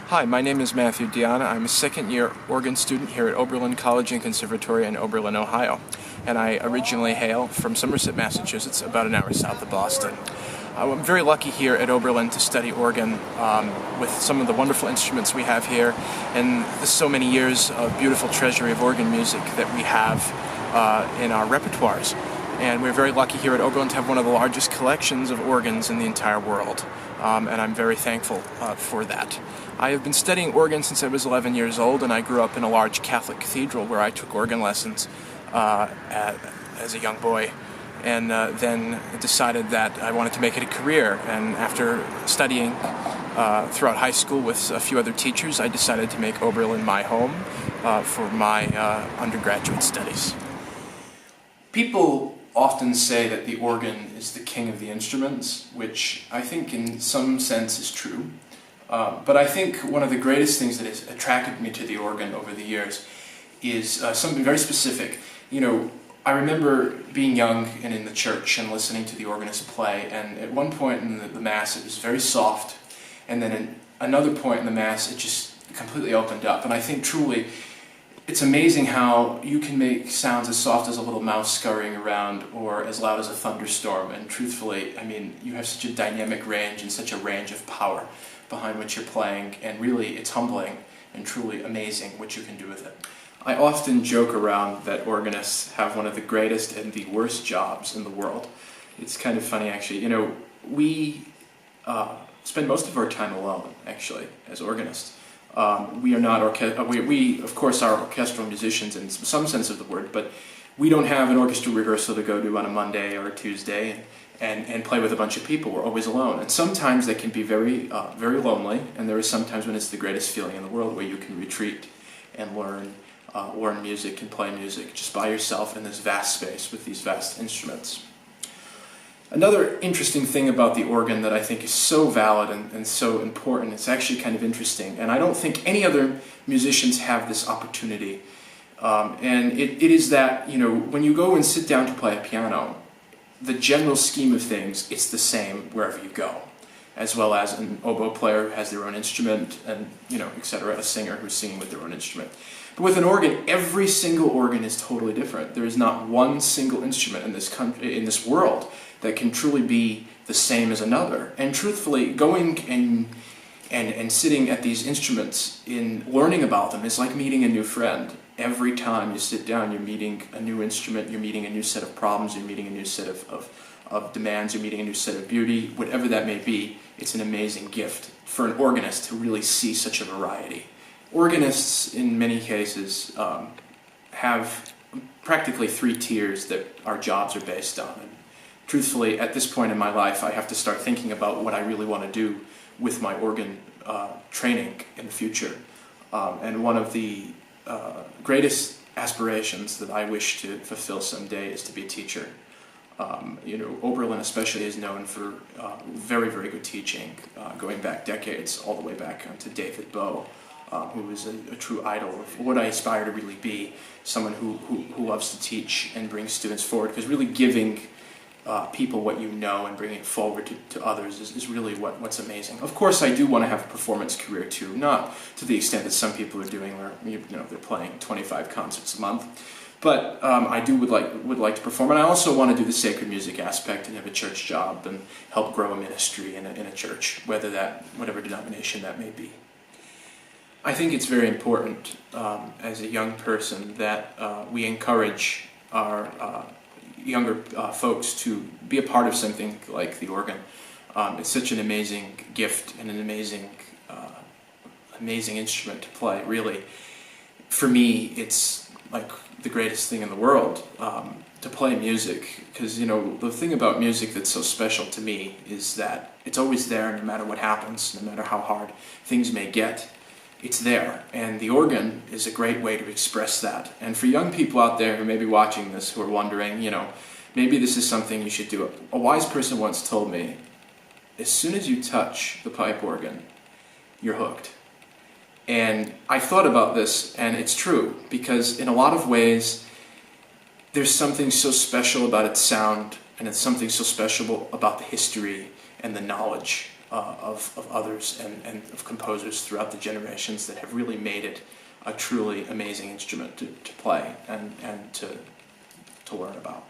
Hi, my name is Matthew Dion. I'm a second-year organ student here at Oberlin College and Conservatory in Oberlin, Ohio. And I originally hail from Somerset, Massachusetts, about an hour south of Boston. I'm very lucky here at Oberlin to study organ with some of the wonderful instruments we have here and so many years of beautiful treasury of organ music that we have in our repertoires. And we're very lucky here at Oberlin to have one of the largest collections of organs in the entire world. And I'm very thankful for that. I have been studying organ since I was 11 years old, and I grew up in a large Catholic cathedral where I took organ lessons as a young boy, and then decided that I wanted to make it a career. And after studying throughout high school with a few other teachers, I decided to make Oberlin my home for my undergraduate studies. People often say that the organ is the king of the instruments, which I think in some sense is true. But I think one of the greatest things that has attracted me to the organ over the years is something very specific. You know, I remember being young and in the church and listening to the organist play, and at one point in the Mass it was very soft, and then at another point in the Mass it just completely opened up. And I think truly it's amazing how you can make sounds as soft as a little mouse scurrying around or as loud as a thunderstorm, and truthfully, I mean, you have such a dynamic range and such a range of power behind what you're playing, and really it's humbling and truly amazing what you can do with it. I often joke around that organists have one of the greatest and the worst jobs in the world. It's kind of funny, actually. You know, we spend most of our time alone, actually, as organists. We are not we of course are orchestral musicians in some sense of the word, but we don't have an orchestra rehearsal to go to on a Monday or a Tuesday and play with a bunch of people. We're always alone, and sometimes that can be very lonely, and there is sometimes when it's the greatest feeling in the world, where you can retreat and learn music and play music just by yourself in this vast space with these vast instruments. Another interesting thing about the organ that I think is so valid and so important, it's actually kind of interesting, and I don't think any other musicians have this opportunity, and it is that, you know, when you go and sit down to play a piano, the general scheme of things, it's the same wherever you go, as well as an oboe player who has their own instrument, and, you know, etc., a singer who's singing with their own instrument. But with an organ, every single organ is totally different. There is not one single instrument in this country, in this world, that can truly be the same as another. And truthfully, going and sitting at these instruments, in learning about them, is like meeting a new friend. Every time you sit down, you're meeting a new instrument, you're meeting a new set of problems, you're meeting a new set of demands, you're meeting a new set of beauty, whatever that may be. It's an amazing gift for an organist to really see such a variety. Organists, in many cases, have practically three tiers that our jobs are based on. And truthfully, at this point in my life, I have to start thinking about what I really want to do with my organ training in the future. And one of the greatest aspirations that I wish to fulfill someday is to be a teacher. You know, Oberlin especially is known for very, very good teaching, going back decades, all the way back to David Bowe, who is a true idol of what I aspire to really be, someone who loves to teach and bring students forward, because really giving people what you know and bringing it forward to others is really what's amazing. Of course, I do want to have a performance career too, not to the extent that some people are doing, where, you know, they're playing 25 concerts a month. But I would like to perform, and I also want to do the sacred music aspect and have a church job and help grow a ministry in a church, whatever denomination that may be. I think it's very important as a young person that we encourage our younger folks to be a part of something like the organ. It's such an amazing gift and an amazing instrument to play, really. For me, it's like the greatest thing in the world to play music, because, you know, the thing about music that's so special to me is that it's always there, no matter what happens, no matter how hard things may get. It's there, and the organ is a great way to express that. And for young people out there who may be watching this, who are wondering, you know, maybe this is something you should do. A wise person once told me, as soon as you touch the pipe organ, you're hooked. And I thought about this, and it's true, because in a lot of ways, there's something so special about its sound, and it's something so special about the history and the knowledge of others and of composers throughout the generations that have really made it a truly amazing instrument to play and to learn about.